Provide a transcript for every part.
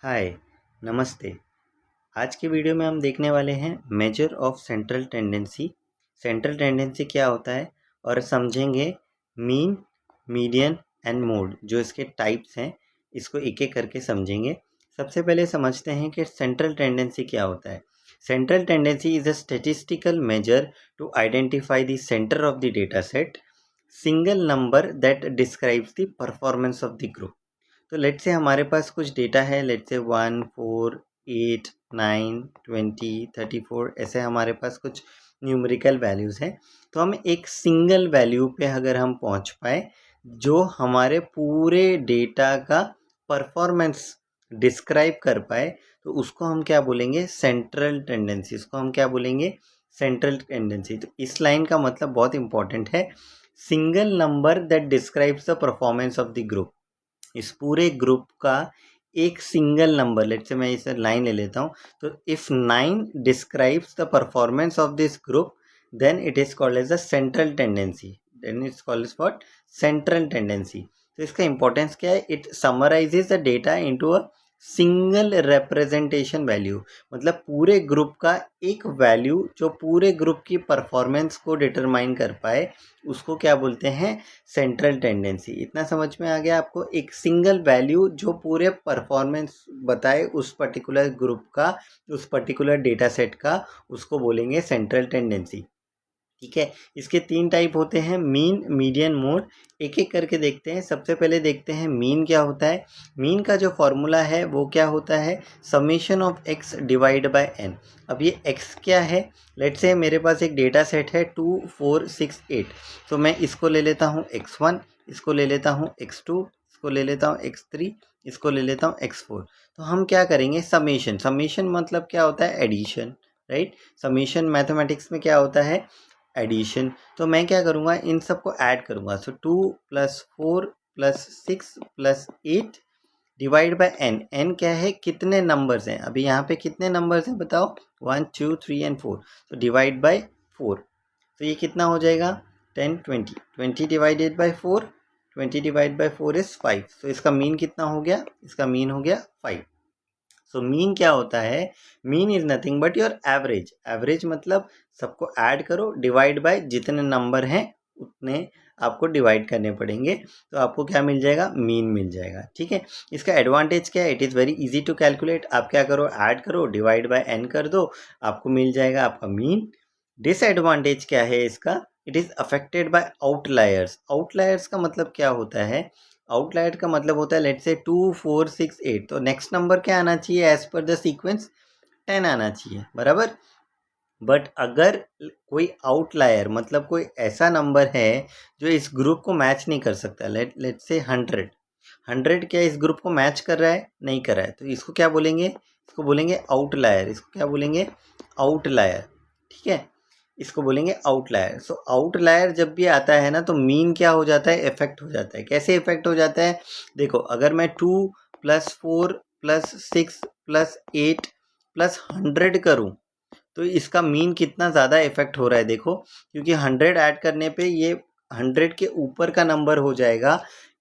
हाय, नमस्ते। आज की वीडियो में हम देखने वाले हैं measure of central tendency. Central tendency क्या होता है और समझेंगे मीन, मीडियन एंड मोड, जो इसके टाइप्स हैं, इसको एक एक करके समझेंगे। सबसे पहले समझते हैं कि सेंट्रल टेंडेंसी क्या होता है। Central tendency is a statistical measure to identify the centre of the data set, single number that describes the performance of the group. तो लेट से हमारे पास कुछ डेटा है, लेट से 1, 4, 8, 9, 20, 34, ऐसे हमारे पास कुछ न्यूमेरिकल वैल्यूज़ हैं। तो हम एक सिंगल वैल्यू पे अगर हम पहुंच पाए जो हमारे पूरे डेटा का परफॉर्मेंस डिस्क्राइब कर पाए, तो उसको हम क्या बोलेंगे? Central tendency. इसको हम क्या बोलेंगे? Central tendency. तो इस लाइन का मतलब बहुत इंपॉर्टेंट है, single number that describes the performance of the group. इस पूरे ग्रुप का एक सिंगल नंबर, लेट से मैं इसे 9 ले लेता हूँ, तो if 9 describes the performance of this group, then it is called as the central tendency. Then it's called as what? Central tendency. तो इसका इंपॉर्टेंस क्या है? It summarises the data into a single representation value. मतलब पूरे group का एक value जो पूरे ग्रुप की परफॉर्मेंस को डिटरमाइन कर पाए, उसको क्या बोलते हैं? Central tendency. इतना समझ में आ गया आपको? एक सिंगल वैल्यू जो पूरे परफॉर्मेंस बताए उस पर्टिकुलर ग्रुप का, उस पर्टिकुलर डेटा सेट का, उसको बोलेंगे सेंट्रल टेंडेंसी। ठीक है। इसके 3 टाइप होते हैं, मीन, मीडियन, मोड। एक एक करके देखते हैं। सबसे पहले देखते हैं मीन क्या होता है। मीन का जो फॉर्मूला है वो क्या होता है? Summation of X divide by N. अब ये एक्स क्या है? लेट्स से मेरे पास एक डेटा सेट है 2, 4, 6, 8। तो मैं इसको ले लेता हूँ x1, इसको ले लेता हूँ x2, इसको ले लेता हूँ x3, इसको ले लेता हूँ x4। तो हम क्या करेंगे? समेशन। समेशन मतलब क्या होता है? Addition, right. समेशन मैथमेटिक्स में क्या होता है? एडिशन। तो मैं क्या करूँगा? इन सबको ऐड करूँगा। सो 2 + 4 + 6 + 8 डिवाइड बाय एन। एन क्या है? कितने नंबर्स हैं? अभी यहाँ पे कितने नंबर्स हैं बताओ? 1, 2, 3 एंड 4। तो डिवाइड बाय 4। तो ये कितना हो जाएगा? 10, 20। 20 divided by 4, 20 divide by 4 is 5। तो इसका मीन कितना हो गया? इसका मीन हो गया 5। सो मीन क्या होता है? Mean is nothing but your average. Average मतलब सबको ऐड करो, डिवाइड बाय जितने नंबर हैं उतने आपको डिवाइड करने पड़ेंगे, तो आपको क्या मिल जाएगा? मीन मिल जाएगा। ठीक है। इसका एडवांटेज क्या है? It is very easy to calculate. आप क्या करो? ऐड करो, डिवाइड बाय एन कर दो, आपको मिल जाएगा आपका मीन। डिसएडवांटेज क्या है इसका? It is affected by outliers. Outliers का मतलब क्या होता है? आउटलायर का मतलब होता है, लेट्स से 2, 4, 6, 8। तो नेक्स्ट नंबर क्या आना चाहिए एज पर द सीक्वेंस? 10 आना चाहिए, बराबर। बट अगर कोई आउटलायर मतलब कोई ऐसा नंबर है जो इस ग्रुप को मैच नहीं कर सकता, लेट्स से 100। 100 क्या इस ग्रुप को मैच कर रहा है? नहीं कर रहा है। तो इसको क्या बोलेंगे? इसको बोलेंगे आउटलायर। इसको क्या बोलेंगे? आउटलायर। ठीक है। इसको बोलेंगे आउटलायर। सो आउटलायर जब भी आता है ना, तो मीन क्या हो जाता है? इफेक्ट हो जाता है। कैसे इफेक्ट हो जाता है? देखो, अगर मैं 2 + 4 + 6 + 8 + 100 करूं, तो इसका मीन कितना ज़्यादा इफेक्ट हो रहा है देखो, क्योंकि 100 ऐड करने पे ये 100 के ऊपर का नंबर हो जाएगा।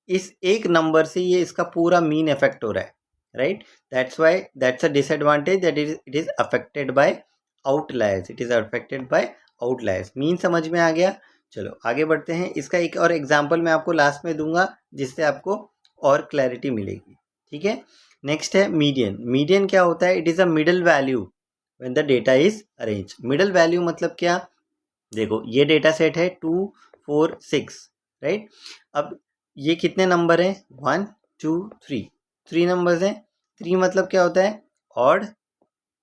इस एक नंबर से ये इसका पूरा मीन इफेक्ट हो रहा है, right. That's why that's a disadvantage, that it is affected by outliers. It is affected by outliers. Mean समझ में आ गया? चलो आगे बढ़ते हैं। इसका एक और एग्जाम्पल मैं आपको लास्ट में दूंगा, जिससे आपको और क्लैरिटी मिलेगी। ठीक है। नेक्स्ट है मीडियन। मीडियन क्या होता है? It is a middle value when the data is arranged। Middle value मतलब क्या? देखो, ये डेटा सेट है 2, 4, 6, राइट। अब ये कितने नंबर हैं? 1, 2, 3। 3 नंबर्स हैं। 3 मतलब क्या होता है? Odd.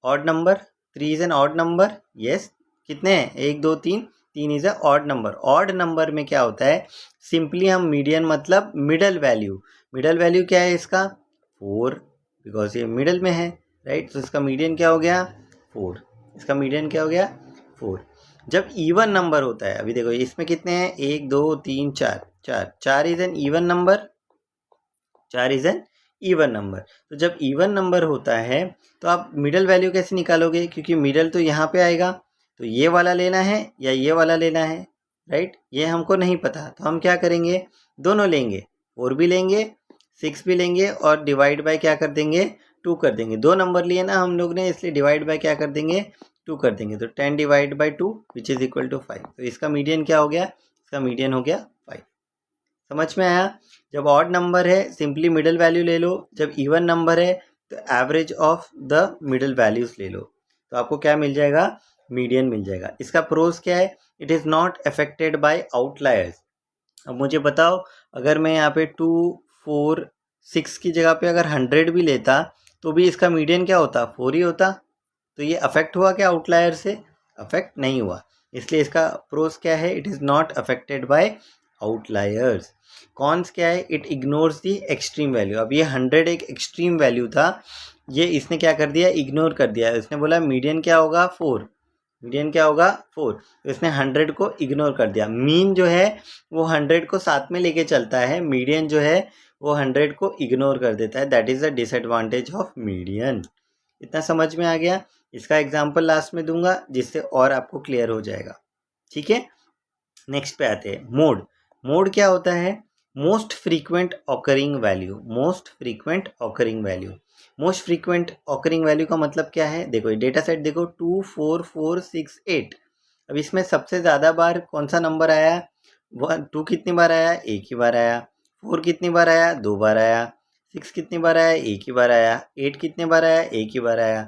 Odd number. 3 is an odd number. Yes. कितने हैं? 1, 2, 3। 3 is a odd number. Odd number में क्या होता है? सिंपली हम मीडियन मतलब मिडल वैल्यू। मिडल वैल्यू क्या है इसका? 4, बिकॉज ये मिडल में है, राइट। तो इसका मीडियन क्या हो गया? 4। इसका मीडियन क्या हो गया? 4। जब इवन नंबर होता है, अभी देखो इसमें कितने हैं? 1, 2, 3, 4। 4 is an even number. 4 is an even number. तो जब इवन नंबर होता है, तो आप मिडल वैल्यू कैसे निकालोगे? क्योंकि मिडल तो यहाँ पे आएगा, तो ये वाला लेना है या ये वाला लेना है, राइट। ये हमको नहीं पता, तो हम क्या करेंगे? दोनों लेंगे। 4 भी लेंगे, 6 भी लेंगे, और डिवाइड बाय क्या कर देंगे? 2 कर देंगे, 2 नंबर लिए ना हम लोग ने, इसलिए डिवाइड बाय क्या कर देंगे, 2 कर देंगे। तो 10 divide by 2 which is equal to 5। तो इसका मीडियन क्या हो गया, इसका मीडियन हो गया 5। समझ में आया। जब ऑड नंबर है सिंपली मिडिल वैल्यू ले लो, जब इवन नंबर है तो average of the middle values ले लो, तो आपको क्या मिल जाएगा, मीडियन मिल जाएगा। इसका प्रोस क्या है, it is not affected by outliers. अब मुझे बताओ, अगर मैं यहाँ पे 2, 4, 6 की जगह पे अगर 100 भी लेता तो भी इसका मीडियन क्या होता, 4 ही होता। तो ये अफेक्ट हुआ क्या आउटलायर से, अफेक्ट नहीं हुआ। इसलिए इसका प्रोस क्या है, it is not affected by outliers. Cons क्या है, it ignores the extreme value. अब ये 100 एक एक्सट्रीम वैल्यू था, ये इसने क्या कर दिया, इग्नोर कर दिया। इसने बोला मीडियन क्या होगा 4, मीडियन क्या होगा 4, तो इसने 100 को इग्नोर कर दिया। मीन जो है वो 100 को साथ में लेके चलता है, मीडियन जो है वो 100 को इग्नोर कर देता है। That is the disadvantage of median. इतना समझ में आ गया। इसका एग्जाम्पल लास्ट में दूंगा जिससे और आपको क्लियर हो जाएगा। ठीक है, नेक्स्ट पे आते हैं। मोड। मोड क्या होता है, most frequent occurring value. Most frequent occurring value, most frequent occurring value का मतलब क्या है, देखो ये डेटा सेट देखो 2, 4, 4, 6, 8। अब इसमें सबसे ज़्यादा बार कौन सा नंबर आया, 2 कितनी बार आया, एक ही बार आया। 4 कितनी बार आया, 2 बार आया। 6 कितनी बार आया, एक ही बार आया। 8 कितने बार आया, एक ही बार आया।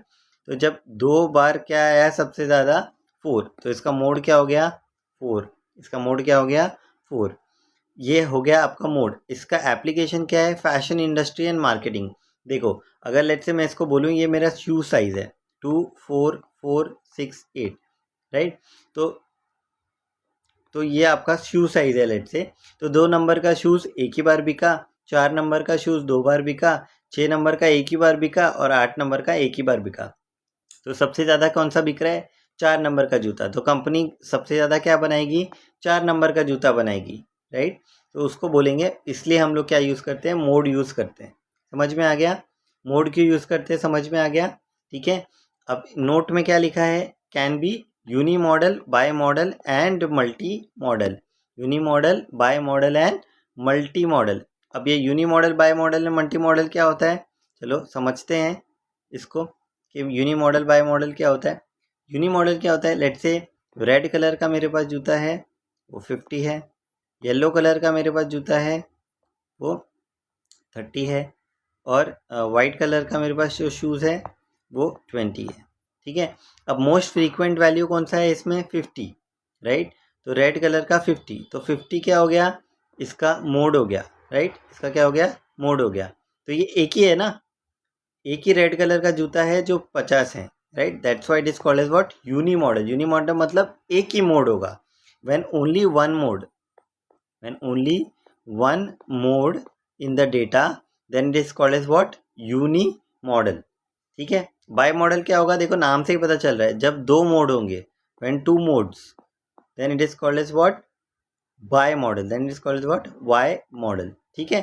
तो जब 2 बार क्या आया सबसे ज़्यादा, 4, तो इसका मोड क्या हो गया 4। इसका मोड क्या हो गया 4। ये हो गया आपका मोड। इसका एप्लीकेशन क्या है, फैशन इंडस्ट्री एंड मार्केटिंग। देखो अगर लेट से मैं इसको बोलूँ ये मेरा शू साइज़ है 2, 4, 4, 6, 8, राइट। तो ये आपका शू साइज़ है लेट से। तो 2 नंबर का शूज़ एक ही बार बिका, 4 नंबर का शूज़ 2 बार बिका, 6 नंबर का एक ही बार बिका और 8 नंबर का एक ही बार बिका। तो सबसे ज़्यादा कौन सा बिक रहा है, 4 नंबर का जूता। तो कंपनी सबसे ज़्यादा क्या बनाएगी, 4 नंबर का जूता बनाएगी, राइट। तो उसको बोलेंगे, इसलिए हम लोग क्या यूज़ करते हैं, मोड यूज़ करते हैं। समझ में आ गया, मोड क्यों यूज़ करते हैं, समझ में आ गया। ठीक है, अब नोट में क्या लिखा है, can be unimodal, bimodal and multimodal. Unimodal, bimodal and multimodal. अब ये unimodal, bimodal and multimodal क्या होता है, चलो समझते हैं इसको कि यूनी मॉडल बाय मॉडल क्या होता है। यूनी मॉडल क्या होता है, लेट से रेड कलर का मेरे पास जूता है वो 50 है, येलो कलर का मेरे पास जूता है वो 30 है, और वाइट कलर का मेरे पास जो शूज़ है वो 20 है। ठीक है, अब मोस्ट फ्रीक्वेंट वैल्यू कौन सा है इसमें, 50, राइट। तो रेड कलर का 50, तो 50 क्या हो गया, इसका मोड हो गया, राइट। इसका क्या हो गया, मोड हो गया। तो ये एक ही है ना, एक ही रेड कलर का जूता है जो 50 है, right. That's why it is called as what, unimodal. Unimodal मतलब एक ही मोड होगा, when only one mode, when only one mode in the data, then it is called as what, unimodal. ठीक है, bye model क्या होगा, देखो नाम से ही पता चल रहा है, जब 2 मोड होंगे, when 2 modes, then it is called as what, bimodal, then it is called what, bimodal. ठीक है,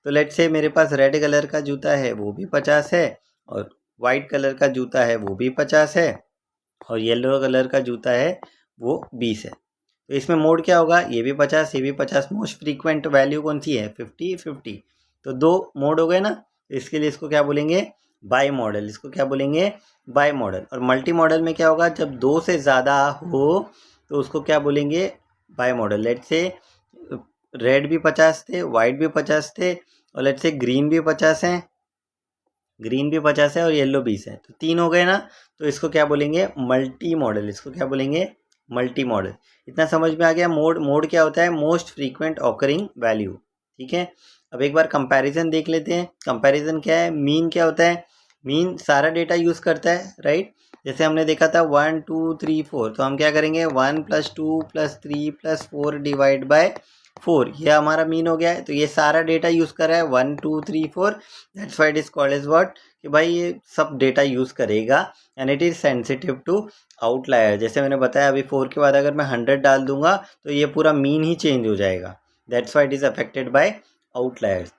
तो लेट से मेरे पास रेड कलर का जूता है वो भी 50 है, और वाइट कलर का जूता है वो भी 50 है, और येलो कलर का जूता है वो 20 है। तो इसमें मोड क्या होगा, ये भी 50, ये भी 50। मोस्ट फ्रीक्वेंट वैल्यू कौन सी है, 50, 50। तो 2 मोड हो गए ना, तो इसके लिए इसको क्या बोलेंगे, बाय मॉडल। इसको क्या बोलेंगे, बाय मॉडल। और मल्टी मॉडल में क्या होगा, जब 2 से ज़्यादा हो तो उसको क्या बोलेंगे, बाय मॉडल। लेट से रेड भी 50 थे, वाइट भी 50 थे, और लेट से ग्रीन भी 50 हैं, ग्रीन भी 50 है और येलो 20 है, तो 3 हो गए ना। तो इसको क्या बोलेंगे, मल्टी मॉडल। इसको क्या बोलेंगे, मल्टी मॉडल। इतना समझ में आ गया। मोड, मोड क्या होता है, मोस्ट फ्रीक्वेंट ऑकरिंग वैल्यू। ठीक है, अब एक बार कंपैरिजन देख लेते हैं। कंपैरिजन क्या है, मीन क्या होता है, मीन सारा डेटा यूज़ करता है, राइट। जैसे हमने देखा था 1, 2, 3, 4, तो हम क्या करेंगे, 1 + 2 + 3 + 4 डिवाइड बाय 4, ये हमारा मीन हो गया है। तो ये सारा डेटा यूज़ कर रहा है 1, 2, 3, 4, that's why it is called as what, कि भाई ये सब डेटा यूज़ करेगा, and it is sensitive to outlier. जैसे मैंने बताया अभी 4 के बाद अगर मैं 100 डाल दूंगा तो ये पूरा मीन ही चेंज हो जाएगा। That's why it is affected by outliers.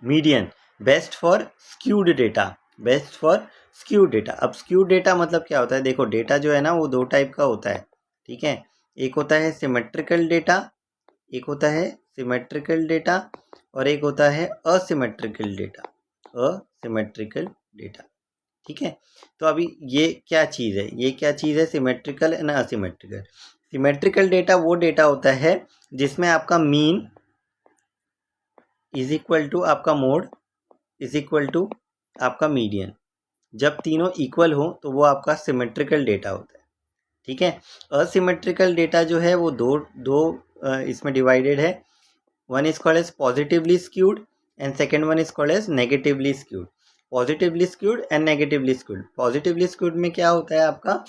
Median, best for skewed data, best for skewed data. अब स्क्यूड डेटा मतलब क्या होता है, देखो डेटा जो है ना वो 2 टाइप का होता है। ठीक है, एक होता है सिमेट्रिकल डेटा, एक होता है सिमेट्रिकल डेटा, और एक होता है असिमेट्रिकल डेटा, असिमेट्रिकल डेटा। ठीक है, तो अभी ये क्या चीज़ है, ये क्या चीज़ है, symmetrical and asymmetrical. Symmetrical data वो डेटा होता है जिसमें आपका मीन इज इक्वल टू आपका मोड इज इक्वल टू आपका मीडियन। जब तीनों इक्वल हो तो वो आपका सिमेट्रिकल डेटा होता है। ठीक है, असिमेट्रिकल डेटा जो है वो दो इसमें डिवाइडेड है। One is called as positively skewed and second one is called as negatively skewed. Positively skewed and negatively skewed. Positively skewed में क्या होता है आपका,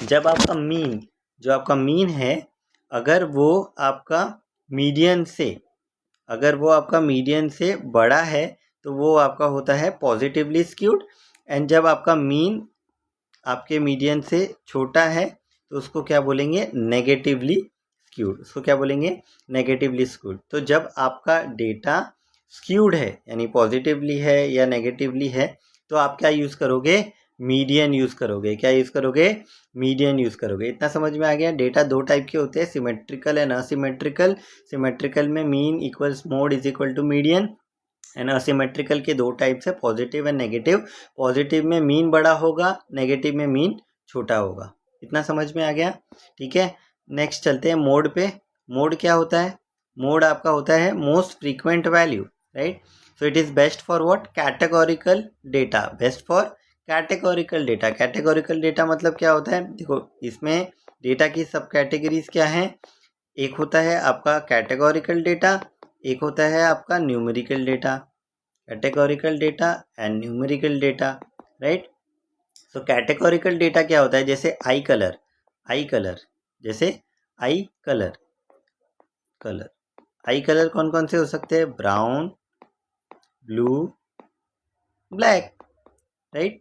जब आपका मीन जो आपका मीन है अगर वो आपका मीडियन से बड़ा है तो वो आपका होता है पॉजिटिवली स्क्यूड। एंड जब आपका मीन आपके मीडियन से छोटा है तो उसको क्या बोलेंगे, नेगेटिवली स्क्यूड। उसको क्या बोलेंगे, नेगेटिवली स्क्यूड। तो जब आपका डेटा स्क्यूड है यानी पॉजिटिवली है या नेगेटिवली है तो आप क्या यूज़ करोगे, मीडियन यूज़ करोगे। क्या यूज़ करोगे, मीडियन यूज़ करोगे। इतना समझ में आ गया। डेटा दो टाइप के होते हैं, सिमेट्रिकल एंड असिमेट्रिकल। सिमेट्रिकल में mean equals mode is equal to median and asymmetrical के दो टाइप्स है, पॉजिटिव एंड नेगेटिव। पॉजिटिव में मीन बड़ा होगा, नेगेटिव में मीन छोटा होगा। इतना समझ में आ गया। ठीक है, नेक्स्ट चलते हैं मोड पे। मोड क्या होता है, मोड आपका होता है most frequent value, right. So it is best for what, categorical data. Best for categorical data. Categorical data मतलब क्या होता है, देखो इसमें डेटा की सब कैटेगरीज क्या हैं। एक होता है आपका कैटेगोरिकल डेटा, एक होता है आपका numerical data. Categorical data and numerical data, right. So categorical data क्या होता है, जैसे आई कलर जैसे आई कलर आई कलर कौन कौन से हो सकते हैं, ब्राउन, ब्लू, ब्लैक, राइट।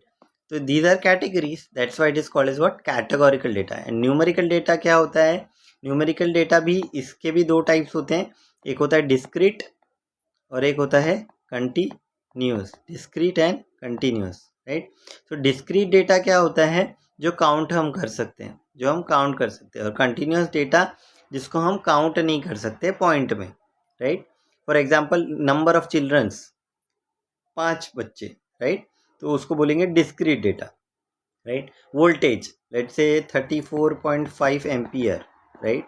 तो these are categories, that's why it is called as what, categorical data. And numerical data क्या होता है, न्यूमेरिकल डेटा भी इसके भी दो टाइप्स होते हैं। एक होता है डिस्क्रीट और एक होता है continuous. Discrete and continuous, right. तो डिस्क्रीट डेटा क्या होता है, जो काउंट हम कर सकते हैं, और कंटिन्यूस डेटा जिसको हम काउंट नहीं कर सकते पॉइंट में, right. For example number of childrens 5 बच्चे, राइट, तो उसको बोलेंगे discrete data, right. Voltage let's say 34.5 ampere, right,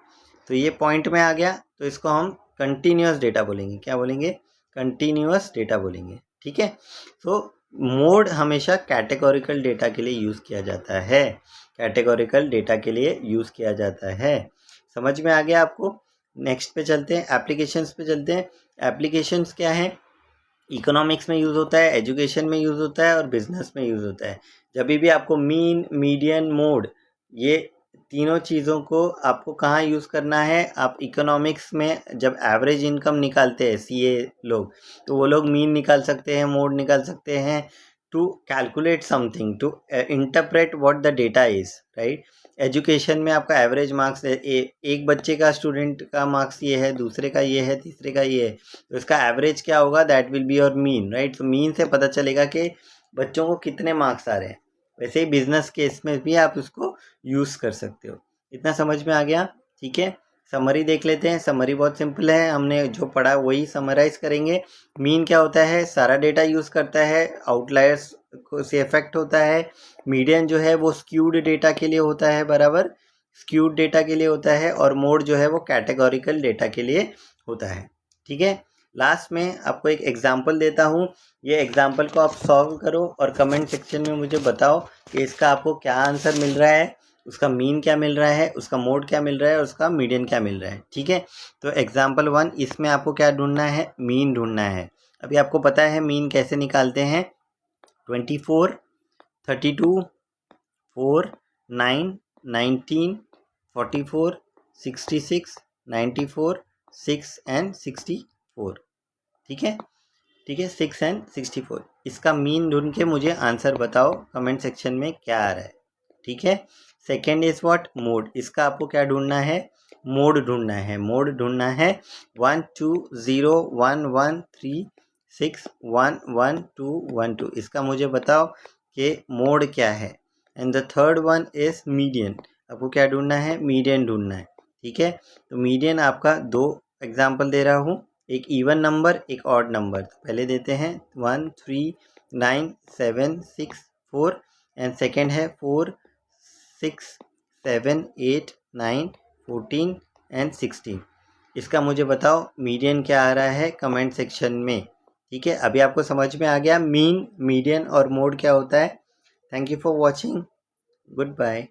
तो ये पॉइंट में आ गया तो इसको हम कंटिन्यूस डेटा बोलेंगे। क्या बोलेंगे, कंटिन्यूस डेटा बोलेंगे। ठीक है, तो मोड हमेशा कैटेगोरिकल डेटा के लिए यूज़ किया जाता है, कैटेगोरिकल डेटा के लिए यूज़ किया जाता है। समझ में आ गया आपको। नेक्स्ट पे चलते हैं, एप्लीकेशंस पे चलते हैं। एप्लीकेशंस क्या है, इकोनॉमिक्स में यूज़ होता है, एजुकेशन में यूज़ होता है और बिजनेस में यूज़ होता है। जब भी आपको मीन, मीडियन, मोड, ये तीनों चीज़ों को आपको कहाँ यूज़ करना है, आप इकोनॉमिक्स में जब एवरेज इनकम निकालते हैं सीए लोग, तो वो लोग मीन निकाल सकते हैं, मोड निकाल सकते हैं, to calculate something, to interpret what the data is, right. Education में आपका एवरेज मार्क्स है, एक बच्चे का, स्टूडेंट का मार्क्स ये है, दूसरे का ये है, तीसरे का ये है, तो इसका एवरेज क्या होगा, that will be your mean, right. तो मीन से पता चलेगा कि बच्चों को कितने मार्क्स आ रहे हैं। वैसे ही बिजनेस केस में भी आप उसको यूज़ कर सकते हो। इतना समझ में आ गया। ठीक है, समरी देख लेते हैं। समरी बहुत सिंपल है, हमने जो पढ़ा वही समराइज करेंगे। मीन क्या होता है, सारा डेटा यूज़ करता है, आउटलायर्स से इफेक्ट होता है। मीडियन जो है वो स्क्यूड डेटा के लिए होता है, बराबर स्क्यूड डेटा के लिए होता है। और मोड जो है वो कैटेगोरिकल डेटा के लिए होता है। ठीक है, लास्ट में आपको एक एग्जाम्पल देता हूँ। ये एग्जाम्पल को आप सॉल्व करो और कमेंट सेक्शन में मुझे बताओ कि इसका आपको क्या आंसर मिल रहा है, उसका मीन क्या मिल रहा है, उसका मोड क्या मिल रहा है और उसका मीडियन क्या मिल रहा है। ठीक है, तो एग्जाम्पल 1, इसमें आपको क्या ढूंढना है, मीन ढूंढना है। अभी आपको पता है मीन कैसे निकालते हैं, 24, 32, 4, 9, 19, 44, 66, 94, 6 एंड 64। ठीक है, 6 एंड 64। इसका मीन ढूंढ के मुझे आंसर बताओ कमेंट सेक्शन में क्या आ रहा है। ठीक है, सेकेंड इज व्हाट, मोड। इसका आपको क्या ढूंढना है, मोड ढूंढना है। मोड ढूंढना है 1 2 0 1 1 3 6 1 1 2 1 2। इसका मुझे बताओ कि मोड क्या है। And the third one is median. आपको क्या ढूंढना है, मीडियन ढूंढना है। ठीक है, तो मीडियन आपका दो एग्जाम्पल दे रहा हूँ, एक इवन नंबर, एक ऑड नंबर। तो पहले देते हैं 1 3 9 7 6 4 एंड सेकेंड है 4 6 7 8 9 14 एंड 16। इसका मुझे बताओ मीडियन क्या आ रहा है कमेंट सेक्शन में। ठीक है, अभी आपको समझ में आ गया मीन, मीडियन और मोड क्या होता है। Thank you for watching, good bye.